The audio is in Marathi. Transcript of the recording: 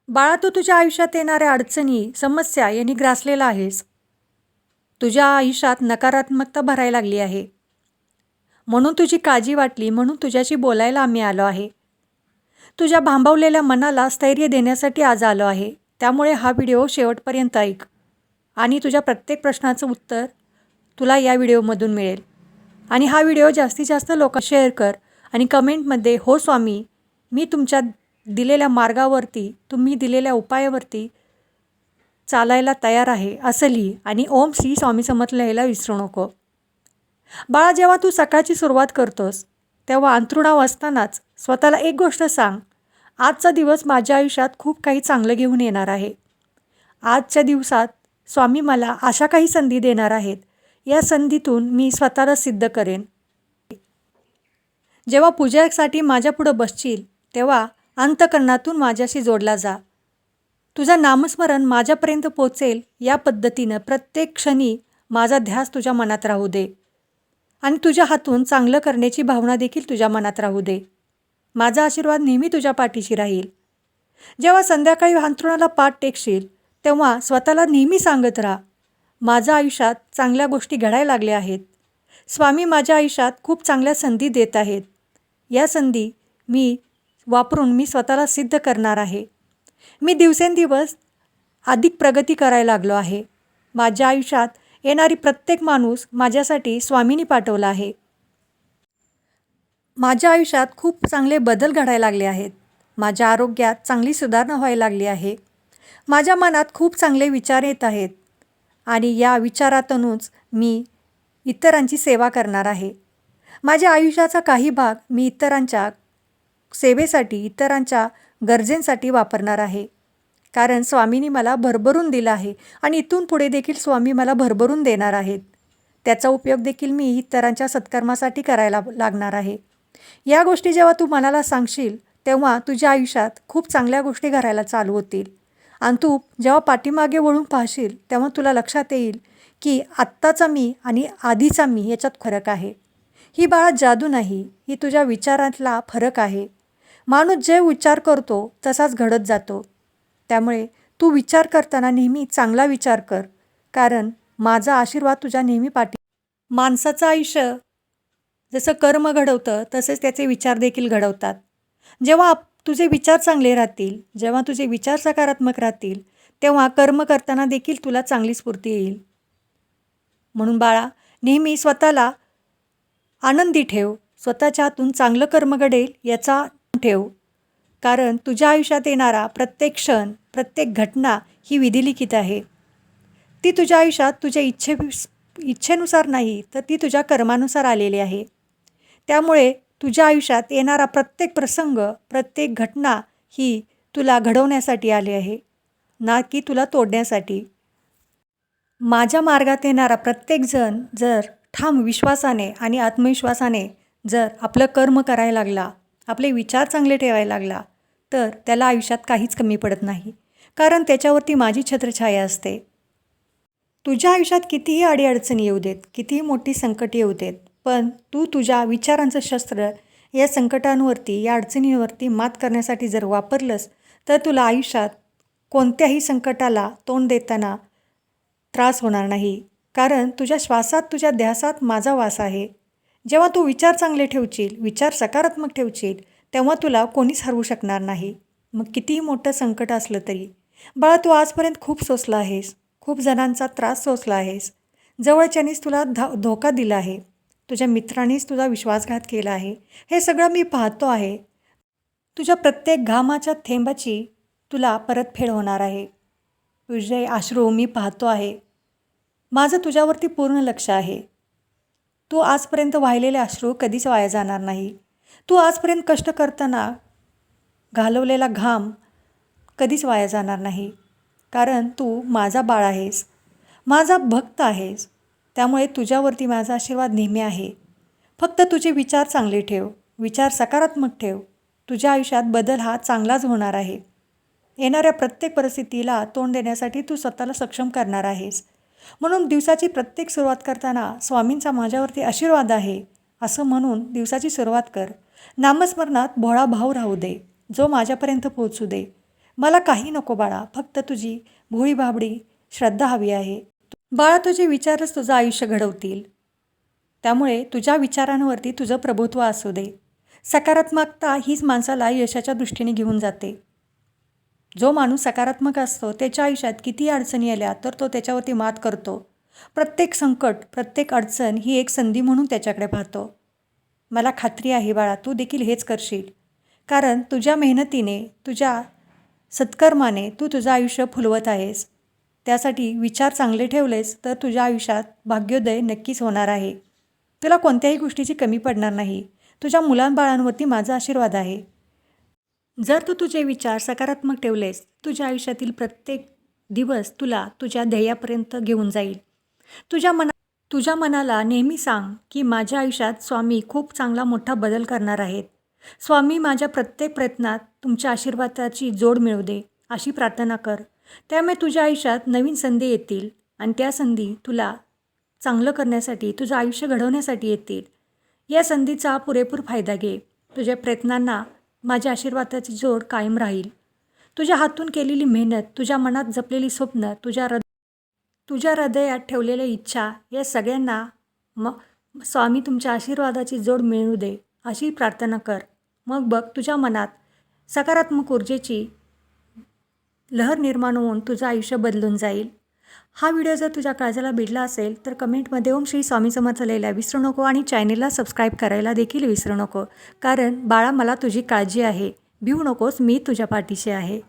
बाळा, तू तुझ्या आयुष्यात येणाऱ्या अडचणी, समस्या यांनी ग्रासलेला आहेस. तुझ्या आयुष्यात नकारात्मकता भरायला लागली आहे. म्हणून तुझी काळजी वाटली, म्हणून तुझ्याशी बोलायला आम्ही आलो आहे. तुझ्या भांबवलेल्या मनाला स्थैर्य देण्यासाठी आज आलो आहे. त्यामुळे हा व्हिडिओ शेवटपर्यंत ऐक आणि तुझ्या प्रत्येक प्रश्नाचं उत्तर तुला या व्हिडिओमधून मिळेल. आणि हा व्हिडिओ जास्तीत जास्त लोकांना शेअर कर आणि कमेंटमध्ये हो स्वामी, मी तुमच्या दिलेल्या मार्गावरती, तुम्ही दिलेल्या उपायावरती चालायला तयार आहे असं लिही आणि ओम श्री स्वामी समर्थ लिहायला विसरू नको. बाळा, जेव्हा तू सकाळची सुरुवात करतोस तेव्हा अंथरुणावर असतानाच स्वतःला एक गोष्ट सांग, आजचा दिवस माझ्या आयुष्यात खूप काही चांगलं घेऊन येणार आहे. आजच्या दिवसात स्वामी मला अशा काही संधी देणार आहेत, या संधीतून मी स्वतःला सिद्ध करेन. जेव्हा पूजेसाठी माझ्यापुढं बसशील तेव्हा अंतःकरणातून माझ्याशी जोडला जा. तुझं नामस्मरण माझ्यापर्यंत पोचेल या पद्धतीनं प्रत्येक क्षणी माझा ध्यास तुझ्या मनात राहू दे आणि तुझ्या हातून चांगलं करण्याची भावना देखील तुझ्या मनात राहू दे. माझा आशीर्वाद नेहमी तुझ्या पाठीशी राहील. जेव्हा संध्याकाळी अंथरुणाला पाठ टेकशील तेव्हा स्वतःला नेहमी सांगत राहा, माझ्या आयुष्यात चांगल्या गोष्टी घडायला लागल्या आहेत. स्वामी माझ्या आयुष्यात खूप चांगल्या संधी देत आहेत. या संधी वापरून मी स्वतःला सिद्ध करणार आहे. मी दिवसेंदिवस अधिक प्रगती करायला लागलो आहे. माझ्या आयुष्यात येणारी प्रत्येक माणूस माझ्यासाठी स्वामींनी पाठवला आहे. माझ्या आयुष्यात खूप चांगले बदल घडायला लागले आहेत. माझ्या आरोग्यात चांगली सुधारणा व्हायला लागली आहे. माझ्या मनात खूप चांगले विचार येत आहेत आणि या विचारातूनच मी इतरांची सेवा करणार आहे. माझ्या आयुष्याचा काही भाग मी इतरांच्या सेवेसाठी, इतरांच्या गरजेंसाठी वापरणार आहे. कारण स्वामींनी मला भरभरून दिलं आहे आणि इथून पुढे देखील स्वामी मला भरभरून देणार आहेत. त्याचा उपयोग देखील मी इतरांच्या सत्कर्मासाठी करायला लागणार आहे. या गोष्टी जेव्हा तू मनाला सांगशील तेव्हा तुझ्या आयुष्यात खूप चांगल्या गोष्टी घडायला चालू होतील आणि तू जेव्हा पाठीमागे वळून पाहशील तेव्हा तुला लक्षात येईल की आत्ताचा मी आणि आधीचा मी याच्यात फरक आहे. ही बाळा जादू नाही, ही तुझ्या विचारातला फरक आहे. माणूस जे विचार करतो तसाच घडत जातो. त्यामुळे तू विचार करताना नेहमी चांगला विचार कर, कारण माझा आशीर्वाद तुझ्या नेहमी माणसाचं आयुष्य जसं कर्म घडवतं तसेच त्याचे विचार देखील घडवतात. जेव्हा तुझे विचार चांगले राहतील, जेव्हा तुझे विचार सकारात्मक राहतील तेव्हा कर्म करताना देखील तुला चांगली स्फूर्ती येईल. म्हणून बाळा, नेहमी स्वतःला आनंदी ठेव. स्वतःच्या हातून चांगलं कर्म घडेल याचा ठेव, कारण तुझ्या आयुष्यात येणारा प्रत्येक क्षण, प्रत्येक घटना ही विधिलिखित आहे. ती तुझ्या आयुष्यात तुझ्या इच्छेनुसार नाही तर ती तुझ्या कर्मानुसार आलेली आहे. त्यामुळे तुझ्या आयुष्यात येणारा प्रत्येक प्रसंग, प्रत्येक घटना ही तुला घडवण्यासाठी आली आहे, ना की तुला तोडण्यासाठी. माझ्या मार्गात येणारा प्रत्येकजण जर ठाम विश्वासाने आणि आत्मविश्वासाने जर आपलं कर्म करायला लागला, आपले विचार चांगले ठेवायला लागला, तर त्याला आयुष्यात काहीच कमी पडत नाही, कारण त्याच्यावरती माझी छत्रछाया असते. तुझ्या आयुष्यात कितीही अडीअडचणी येऊ देत, कितीही मोठी संकट येऊ देत, पण तू तुझ्या विचारांचं शस्त्र या संकटांवरती, या अडचणींवरती मात करण्यासाठी जर वापरलंस तर तुला आयुष्यात कोणत्याही संकटाला तोंड देताना त्रास होणार नाही, कारण तुझ्या श्वासात, तुझ्या ध्यासात माझा वास आहे. जेव्हा तू विचार चांगले ठेवशील, विचार सकारात्मक ठेवशील, तेव्हा तुला कोणीच हरवू शकणार नाही, मग कितीही मोठं संकट असलं तरी. बाळा, तू आजपर्यंत खूप सोसला आहेस, खूप जणांचा त्रास सोसला आहेस. जवळच्यानीच तुला धोका दिला आहे, तुझ्या मित्रांनीच तुझा विश्वासघात केला आहे. हे सगळं मी पाहतो आहे. तुझ्या प्रत्येक घामाच्या थेंबाची तुला परतफेड होणार आहे. तुझे अश्रू मी पाहतो आहे. माझं तुझ्यावरती पूर्ण लक्ष आहे. तू आजपर्यंत वाहिलेले अश्रू कधीच वाया जाणार नाही. तू आजपर्यंत कष्ट करताना घालवलेला घाम कधीच वाया जाणार नाही, कारण तू माझा बाळ आहेस, माझा भक्त आहेस. त्यामुळे तुझ्यावरती माझा आशीर्वाद नेहमी आहे. फक्त तुझे विचार चांगले ठेव, विचार सकारात्मक ठेव. तुझ्या आयुष्यात बदल हा चांगलाच होणार आहे. येणाऱ्या प्रत्येक परिस्थितीला तोंड देण्यासाठी तू स्वतःला सक्षम करणार आहेस. म्हणून दिवसाची प्रत्येक सुरुवात करताना स्वामींचा माझ्यावरती आशीर्वाद आहे असं म्हणून दिवसाची सुरुवात कर. नामस्मरणात भोळा भाव राहू दे, जो माझ्यापर्यंत पोहोचू दे. मला काही नको बाळा, फक्त तुझी भोळी भाबडी श्रद्धा हवी आहे. बाळा, तुझे विचारच तुझं आयुष्य घडवतील. त्यामुळे तुझ्या विचारांवरती तुझं प्रभुत्व असू दे. सकारात्मकता हीच माणसाला यशाच्या दृष्टीने घेऊन जाते. जो माणूस सकारात्मक असतो त्याच्या आयुष्यात किती अडचणी आल्या तर तो त्याच्यावरती मात करतो. प्रत्येक संकट, प्रत्येक अडचण ही एक संधी म्हणून त्याच्याकडे पाहतो. मला खात्री आहे बाळा, तू देखील हेच करशील. कारण तुझ्या मेहनतीने, तुझ्या सत्कर्माने तू तुझं आयुष्य फुलवत आहेस. त्यासाठी विचार चांगले ठेवलेस तर तुझ्या आयुष्यात भाग्योदय नक्कीच होणार आहे. तुला कोणत्याही गोष्टीची कमी पडणार नाही. तुझ्या मुलांबाळांवरती माझा आशीर्वाद आहे. जर तू तुझे विचार सकारात्मक ठेवलेस, तुझ्या आयुष्यातील प्रत्येक दिवस तुला तुझ्या ध्येयापर्यंत घेऊन जाईल. तुझ्या मनाला नेहमी सांग की माझ्या आयुष्यात स्वामी खूप चांगला मोठा बदल करणार आहेत. स्वामी माझ्या प्रत्येक प्रयत्नात तुमच्या आशीर्वादाची जोड मिळू दे, अशी प्रार्थना कर. त्यामुळे तुझ्या आयुष्यात नवीन संधी येतील आणि त्या संधी तुला चांगलं करण्यासाठी, तुझं आयुष्य घडवण्यासाठी येतील. या संधीचा पुरेपूर फायदा घे. तुझ्या प्रयत्नांना माझ्या आशीर्वादाची जोड कायम राहील. तुझ्या हातून केलेली मेहनत, तुझ्या मनात जपलेली स्वप्न, तुझ्या हृदयात ठेवलेल्या इच्छा, या सगळ्यांना स्वामी तुमच्या आशीर्वादाची जोड मिळू दे, अशी प्रार्थना कर. मग बघ, तुझ्या मनात सकारात्मक ऊर्जेची लहर निर्माण होऊन तुझं आयुष्य बदलून जाईल. हा व्हिडिओ जर तुझ्या काळजाला भिडला असेल तर कमेंटमध्ये ओम श्री स्वामी समर्थ लिहायला विसरू नको आणि चॅनेलला सबस्क्राईब करायला देखील विसरू नको. कारण बाळा, मला तुझी काळजी आहे. भिवू नकोस, मी तुझ्या पाठीशी आहे.